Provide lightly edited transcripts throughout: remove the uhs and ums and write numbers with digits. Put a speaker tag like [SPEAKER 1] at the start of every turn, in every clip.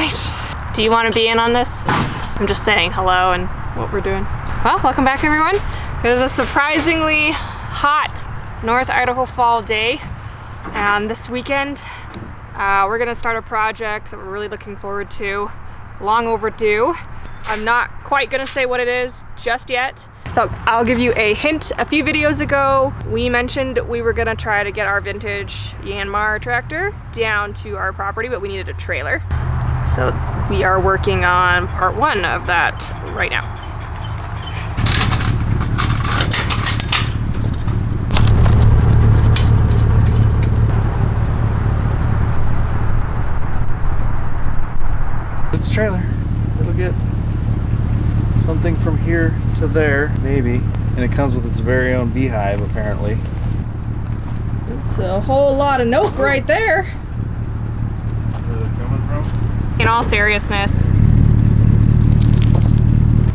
[SPEAKER 1] right. Do you want to be in on this? I'm just saying hello and what we're doing. Well, welcome back everyone. It was a surprisingly hot North Idaho fall day. And this weekend, we're gonna start a project that we're really looking forward to. Long overdue. I'm not quite gonna say what it is just yet. So I'll give you a hint. A few videos ago, we mentioned we were gonna try to get our vintage Yanmar tractor down to our property, but we needed a trailer. So we are working on part one of that right now.
[SPEAKER 2] It's trailer. It'll get something from here to there, maybe. And it comes with its very own beehive, apparently.
[SPEAKER 3] It's a whole lot of nope right there.
[SPEAKER 2] Where's it coming from?
[SPEAKER 1] In all seriousness.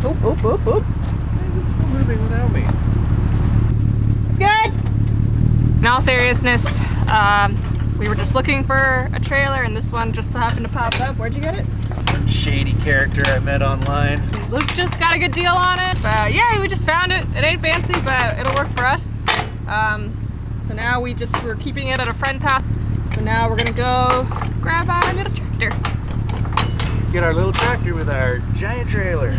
[SPEAKER 1] Oop, oop, oop, oop.
[SPEAKER 2] Why is it still moving without me?
[SPEAKER 1] Good. In all seriousness, we were just looking for a trailer and this one just so happened to pop up. Where'd you get it?
[SPEAKER 2] Some shady character I met online.
[SPEAKER 1] Luke just got a good deal on it. Yeah, we just found it. It ain't fancy, but it'll work for us. So now we're keeping it at a friend's house. So now we're gonna go grab our little tractor.
[SPEAKER 2] Get our little tractor with our giant trailer.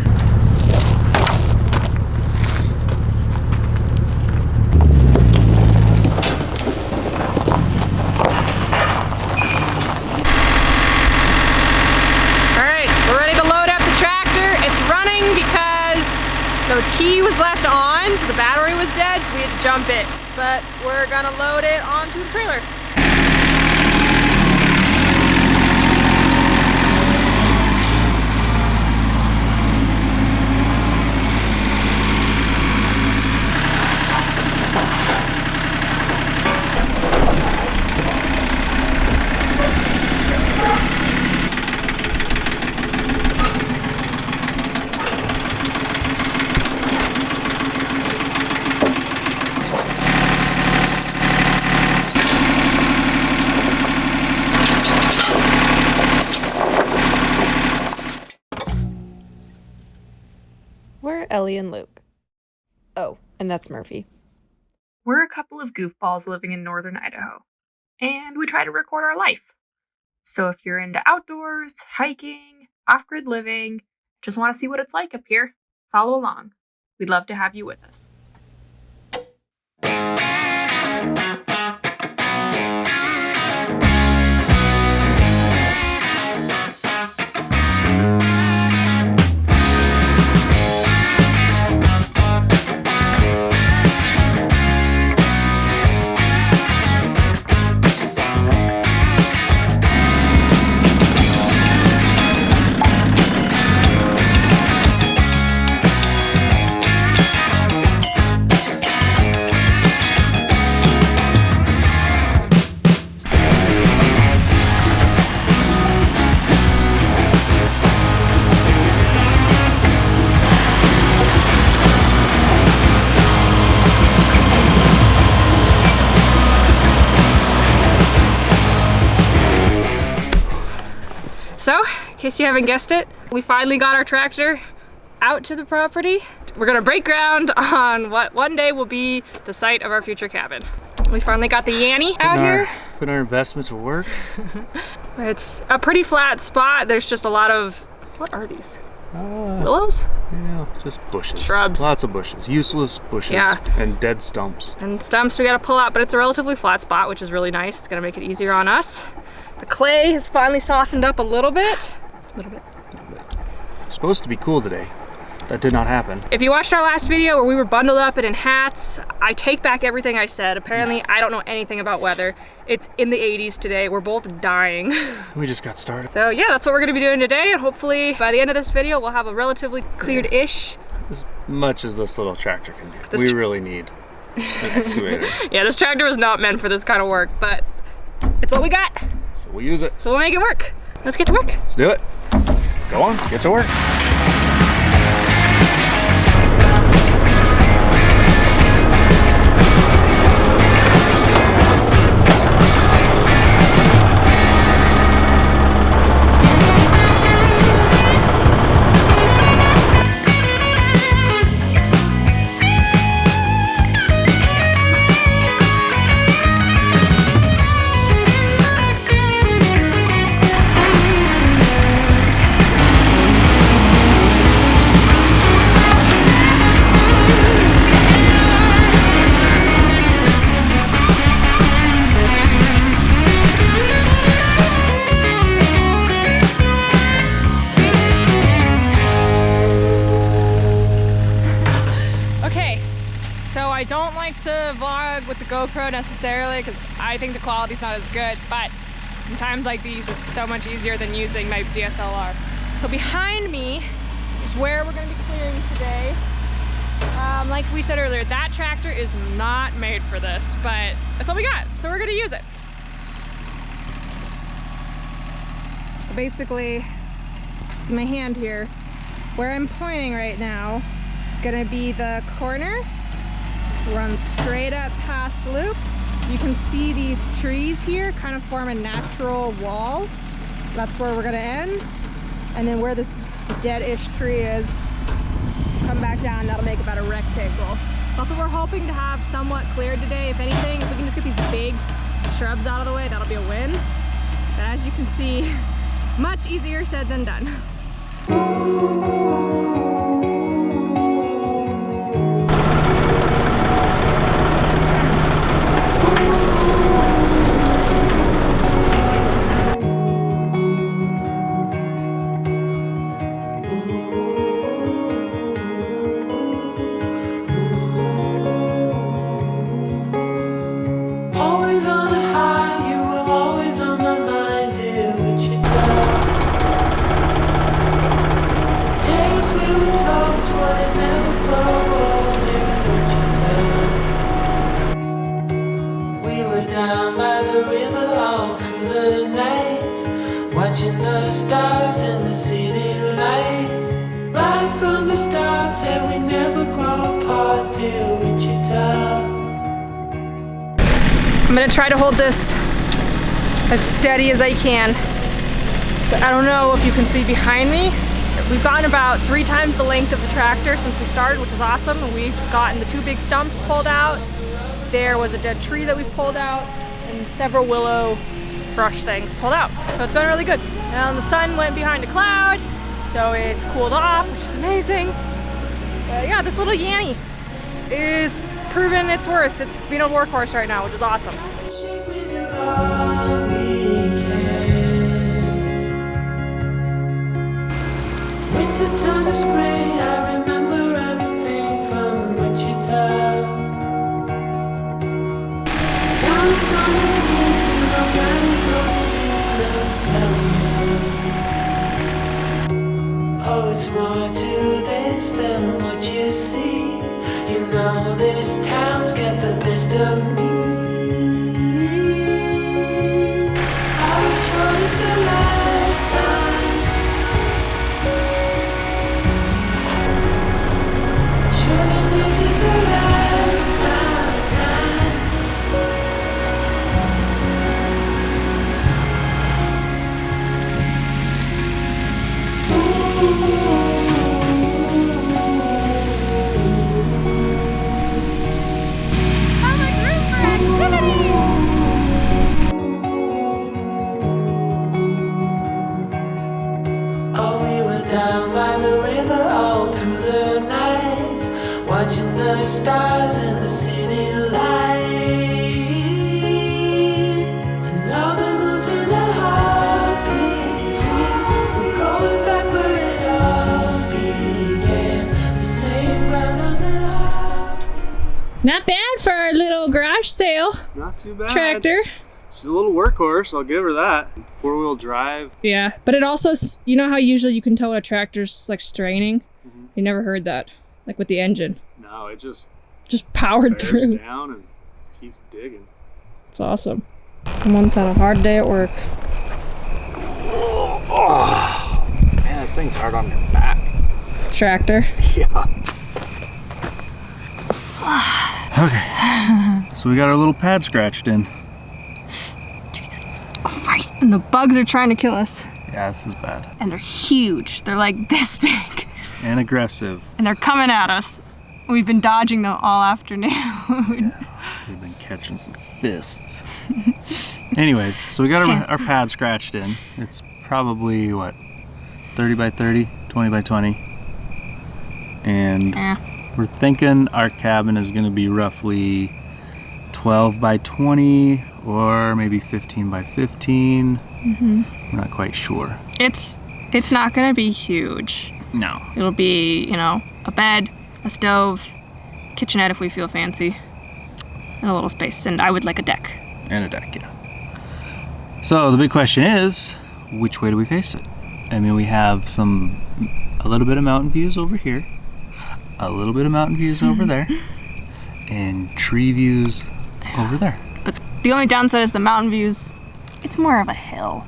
[SPEAKER 1] The key was left on, so the battery was dead, so we had to jump it. But we're gonna load it onto the trailer.
[SPEAKER 3] We're Ellie and Luke. Oh, and that's Murphy.
[SPEAKER 1] We're a couple of goofballs living in northern Idaho, and we try to record our life. So if you're into outdoors, hiking, off-grid living, just want to see what it's like up here, follow along. We'd love to have you with us. So, in case you haven't guessed it, we finally got our tractor out to the property. We're gonna break ground on what one day will be the site of our future cabin. We finally got the Yanny out here.
[SPEAKER 2] Put our investment to work.
[SPEAKER 1] It's a pretty flat spot. There's just a lot of, what are these? Willows?
[SPEAKER 2] Yeah, just bushes.
[SPEAKER 1] Shrubs.
[SPEAKER 2] Lots of bushes. Useless bushes.
[SPEAKER 1] Yeah.
[SPEAKER 2] And dead stumps.
[SPEAKER 1] And stumps we gotta pull out, but it's a relatively flat spot, which is really nice. It's gonna make it easier on us. The clay has finally softened up a little bit.
[SPEAKER 2] It's supposed to be cool today. That did not happen.
[SPEAKER 1] If you watched our last video where we were bundled up and in hats, I take back everything I said. Apparently, I don't know anything about weather. It's in the 80s today. We're both dying.
[SPEAKER 2] We just got started.
[SPEAKER 1] So yeah, that's what we're gonna be doing today. And hopefully by the end of this video, we'll have a relatively cleared-ish.
[SPEAKER 2] As much as this little tractor can do. We really need an excavator.
[SPEAKER 1] Yeah, this tractor was not meant for this kind of work, but it's what we got.
[SPEAKER 2] So we'll use it.
[SPEAKER 1] So we'll make it work. Let's get to work.
[SPEAKER 2] Let's do it. Go on, get to work.
[SPEAKER 1] to vlog with the GoPro necessarily because I think the quality's not as good, but in times like these, it's so much easier than using my DSLR. So behind me is where we're gonna be clearing today. Like we said earlier, that tractor is not made for this, but that's what we got, so we're gonna use it. Basically, it's my hand here. Where I'm pointing right now is gonna be the corner. Run straight up past loop. You can see these trees here kind of form a natural wall. That's where we're gonna end. And then where this dead-ish tree is, come back down, that'll make about a rectangle. That's what we're hoping to have somewhat cleared today. If anything, if we can just get these big shrubs out of the way, that'll be a win. But as you can see, much easier said than done.
[SPEAKER 4] Watching the stars and the city lights. Right from the start, said we never grow apart, dear Wichita.
[SPEAKER 1] I'm gonna try to hold this as steady as I can, but I don't know if you can see behind me. We've gotten about 3 times the length of the tractor since we started, which is awesome. We've gotten the 2 big stumps pulled out. There was a dead tree that we've pulled out, and several willow brush things pulled out. So it's going really good. And the sun went behind a cloud, so it's cooled off, which is amazing. But yeah, this little Yanny is proving its worth. It's being a workhorse right now, which is awesome.
[SPEAKER 4] Winter time to spring, I remember everything from Wichita. Stars on the fields and the valleys of the sea, tell me. Oh, it's more to this than what you see. You know this town's got the best of me. I was sure it's the last time. Surely this is the last time. Oh, we were down by the river all through the night, watching the stars and the city lights. And all the moons in a heartbeat. We're going back where it all began. The same ground on the heart.
[SPEAKER 1] Not bad for our little garage sale
[SPEAKER 2] Not too bad.
[SPEAKER 1] tractor.
[SPEAKER 2] She's a little workhorse, I'll give her that. 4-wheel drive.
[SPEAKER 1] Yeah, but it also, you know how usually you can tell when a tractor's like straining? You never heard that, like with the engine.
[SPEAKER 2] No, it just
[SPEAKER 1] powered
[SPEAKER 2] bears
[SPEAKER 1] through.
[SPEAKER 2] down and keeps digging.
[SPEAKER 1] It's awesome. Someone's had a hard day at work.
[SPEAKER 2] Oh, man, that thing's hard on your back.
[SPEAKER 1] Tractor.
[SPEAKER 2] Yeah. Okay, so we got our little pad scratched in.
[SPEAKER 1] Jesus Christ, and the bugs are trying to kill us.
[SPEAKER 2] Yeah, this is bad.
[SPEAKER 1] And they're huge. They're like this big.
[SPEAKER 2] And aggressive.
[SPEAKER 1] And they're coming at us. We've been dodging them all afternoon.
[SPEAKER 2] Yeah, we've been catching some fists. Anyways, so we got our pad scratched in. It's probably, what, 30 by 30, 20 by 20. And we're thinking our cabin is gonna be roughly 12 by 20 or maybe 15 by 15. We're not quite sure.
[SPEAKER 1] It's not gonna be huge.
[SPEAKER 2] No.
[SPEAKER 1] It'll be, you know, a bed, a stove, kitchenette if we feel fancy. and a little space, and I would like a deck.
[SPEAKER 2] And a deck, yeah. So the big question is, which way do we face it? I mean, we have a little bit of mountain views over here, a little bit of mountain views over there, and tree views over there.
[SPEAKER 1] But the only downside is the mountain views. It's more of a hill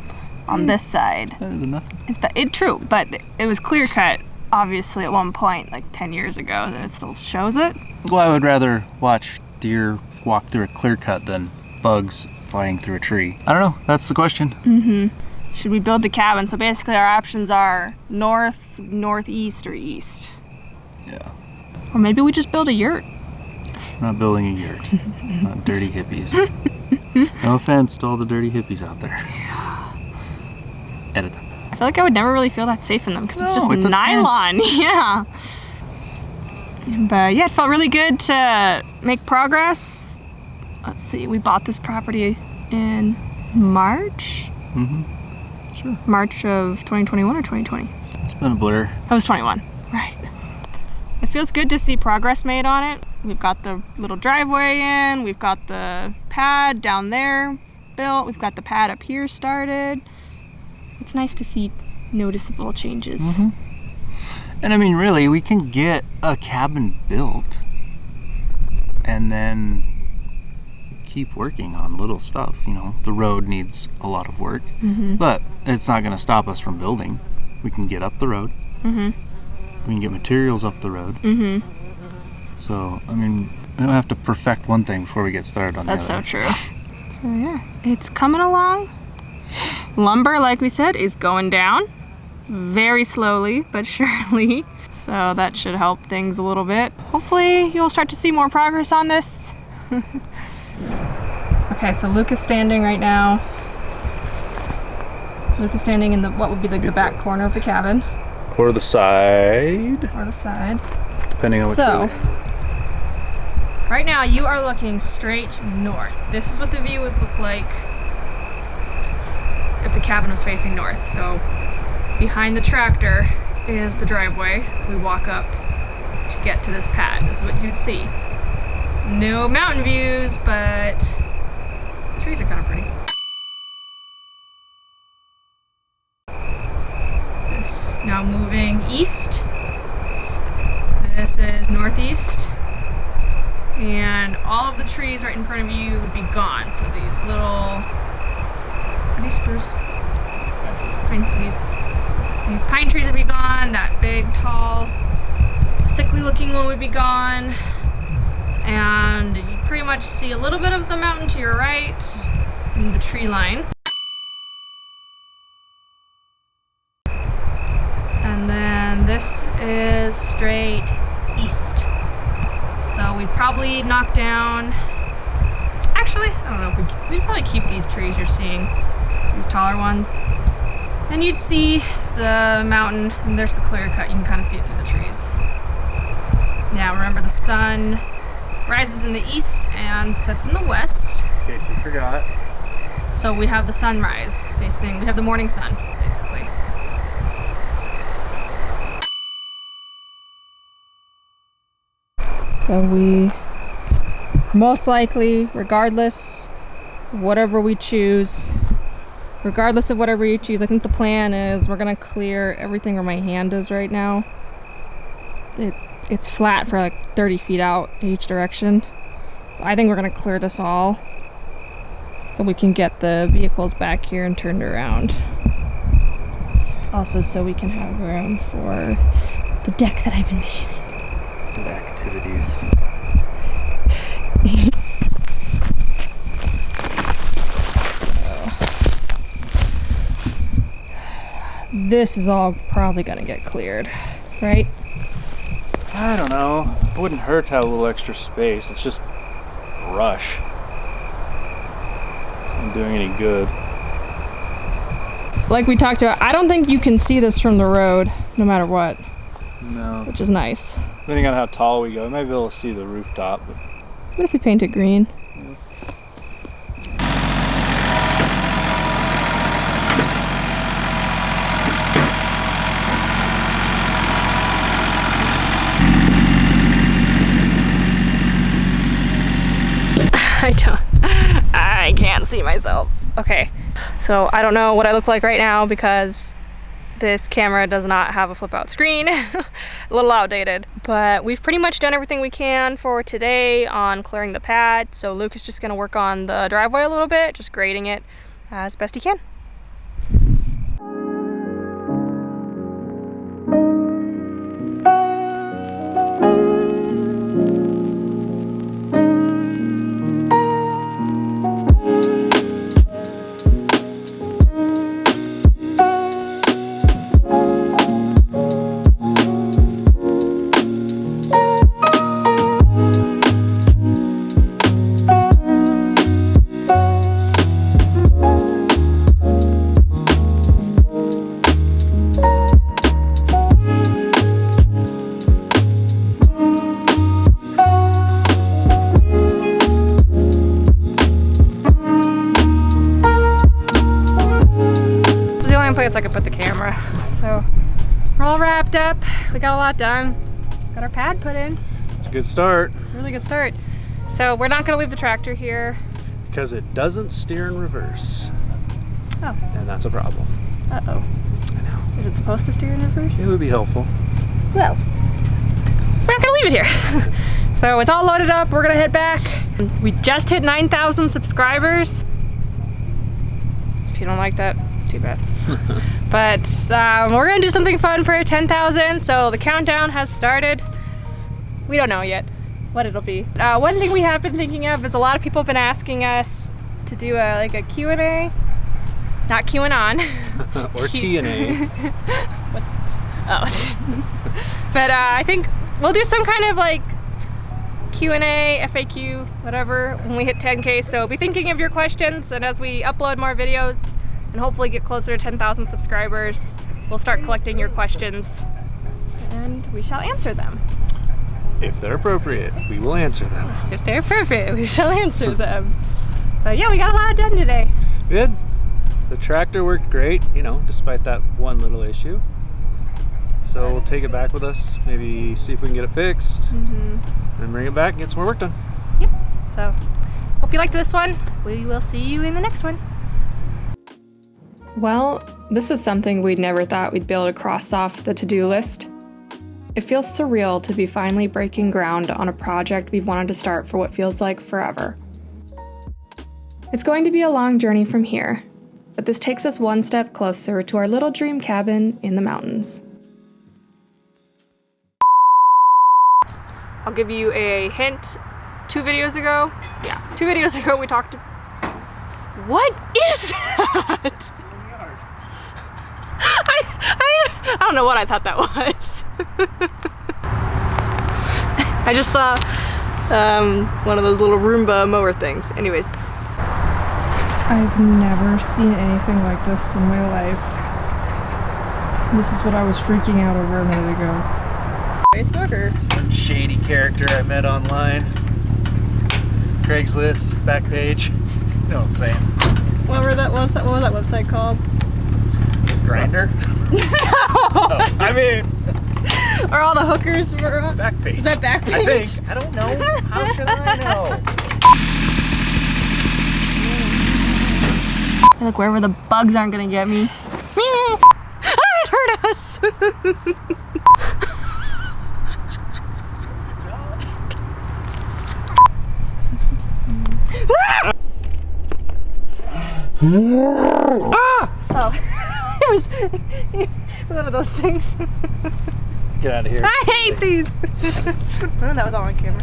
[SPEAKER 1] on this side.
[SPEAKER 2] Better than nothing.
[SPEAKER 1] It's true, but it was clear cut, obviously, at one point, like 10 years ago, and it still shows it.
[SPEAKER 2] Well, I would rather watch deer walk through a clear cut than bugs flying through a tree. I don't know. That's the question.
[SPEAKER 1] Should we build the cabin? So basically our options are north, northeast, or east.
[SPEAKER 2] Yeah.
[SPEAKER 1] Or maybe we just build a yurt.
[SPEAKER 2] Not building a yurt. Not dirty hippies. No offense to all the dirty hippies out there. Edit that.
[SPEAKER 1] I feel like I would never really feel that safe in them because it's
[SPEAKER 2] No,
[SPEAKER 1] just
[SPEAKER 2] it's a
[SPEAKER 1] nylon. Yeah. But yeah, it felt really good to make progress. Let's see, we bought this property in March?
[SPEAKER 2] Sure.
[SPEAKER 1] March of 2021 or 2020?
[SPEAKER 2] It's been a blur.
[SPEAKER 1] That was 21. Right. It feels good to see progress made on it. We've got the little driveway in, we've got the pad down there built, we've got the pad up here started. It's nice to see noticeable changes.
[SPEAKER 2] And I mean, really, we can get a cabin built and then keep working on little stuff. You know, the road needs a lot of work, but it's not going to stop us from building. We can get up the road. We can get materials up the road. So, I mean, we don't have to perfect one thing before we get started on the other.
[SPEAKER 1] That's so true. So yeah, it's coming along. Lumber, like we said, is going down very slowly but surely. So that should help things a little bit. Hopefully you'll start to see more progress on this. Okay, so Luke is standing right now. Luke is standing in what would be like the back corner of the cabin.
[SPEAKER 2] Or the side,
[SPEAKER 1] Or the side.
[SPEAKER 2] depending on which way.
[SPEAKER 1] Right now you are looking straight north. This is what the view would look like if the cabin was facing north. So behind the tractor is the driveway. We walk up to get to this pad. This is what you'd see. No mountain views, but the trees are kind of pretty. This now moving east. This is northeast. And all of the trees right in front of you would be gone. So these little, are these spruce? These pine trees would be gone. That big, tall, sickly looking one would be gone. And you pretty much see a little bit of the mountain to your right and the tree line. And then this is straight east. So we'd probably knock down, actually, I don't know if we'd probably keep these trees you're seeing, these taller ones. And you'd see the mountain, and there's the clear cut, you can kind of see it through the trees. Now remember, the sun rises in the east and sets in the west.
[SPEAKER 2] In case you forgot.
[SPEAKER 1] So we'd have the sunrise facing, we'd have the morning sun, basically. So we most likely, regardless of whatever we choose, I think the plan is we're gonna clear everything where my hand is right now. It's flat for like 30 feet out each direction. So I think we're gonna clear this all so we can get the vehicles back here and turned around. Also so we can have room for the deck that I'm envisioning.
[SPEAKER 2] Activities.
[SPEAKER 1] This is all probably gonna get cleared, right?
[SPEAKER 2] I don't know. It wouldn't hurt to have a little extra space. It's just brush. Not doing any good.
[SPEAKER 1] Like we talked about, I don't think you can see this from the road, no matter what,
[SPEAKER 2] No.
[SPEAKER 1] which is nice.
[SPEAKER 2] Depending on how tall we go, we might be able to see the rooftop. But
[SPEAKER 1] What if we paint it green? see myself. Okay, so I don't know what I look like right now because this camera does not have a flip out screen. A little outdated, but we've pretty much done everything we can for today on clearing the pad. So Luke is just gonna work on the driveway a little bit, just grading it as best he can. Place I could put the camera. So we're all wrapped up. We got a lot done. Got our pad put in.
[SPEAKER 2] It's a good start.
[SPEAKER 1] Really good start. So we're not gonna leave the tractor here.
[SPEAKER 2] Because it doesn't steer in reverse.
[SPEAKER 1] Oh.
[SPEAKER 2] And that's a problem.
[SPEAKER 1] Uh-oh.
[SPEAKER 2] I know.
[SPEAKER 1] Is it supposed to steer in reverse?
[SPEAKER 2] It would be helpful.
[SPEAKER 1] Well, we're not gonna leave it here. So it's all loaded up. We're gonna head back. We just hit 9,000 subscribers. If you don't like that, too bad. But we're gonna do something fun for 10,000, so the countdown has started. We don't know yet what it'll be. One thing we have been thinking of is a lot of people have been asking us to do like a Q&A, not QAnon.
[SPEAKER 2] Or T&A.
[SPEAKER 1] Oh. But I think we'll do some kind of like Q&A, FAQ, whatever, when we hit 10K. So be thinking of your questions, and as we upload more videos and hopefully get closer to 10,000 subscribers, we'll start collecting your questions and we shall answer them.
[SPEAKER 2] If they're appropriate, we will answer them.
[SPEAKER 1] If they're appropriate, we shall answer them. But yeah, we got a lot done today.
[SPEAKER 2] Good. The tractor worked great, you know, despite that one little issue. So we'll take it back with us, maybe see if we can get it fixed, and bring it back and get some more work done.
[SPEAKER 1] Yep. So, hope you liked this one. We will see you in the next one. Well, this is something we'd never thought we'd be able to cross off the to-do list. It feels surreal to be finally breaking ground on a project we've wanted to start for what feels like forever. It's going to be a long journey from here, but this takes us one step closer to our little dream cabin in the mountains. I'll give you a hint. 2 videos ago we talked. What is that? I don't know what I thought that was. I just saw one of those little Roomba mower things. Anyways.
[SPEAKER 3] I've never seen anything like this in my life. This is what I was freaking out over a minute ago.
[SPEAKER 1] Facebook or?
[SPEAKER 2] Some shady character I met online. Craigslist, back page. You know what I'm saying.
[SPEAKER 1] What was that website called?
[SPEAKER 2] Grinder?
[SPEAKER 1] No!
[SPEAKER 2] Oh, I mean...
[SPEAKER 1] Are all the hookers were on?
[SPEAKER 2] Backpage.
[SPEAKER 1] Is that Backpage?
[SPEAKER 2] I think. I don't know. How should I know?
[SPEAKER 1] Like wherever the bugs aren't gonna get me. It hurt us! Oh, it was one of those things.
[SPEAKER 2] Let's get out of here.
[SPEAKER 1] I hate these. Oh, that was all on camera.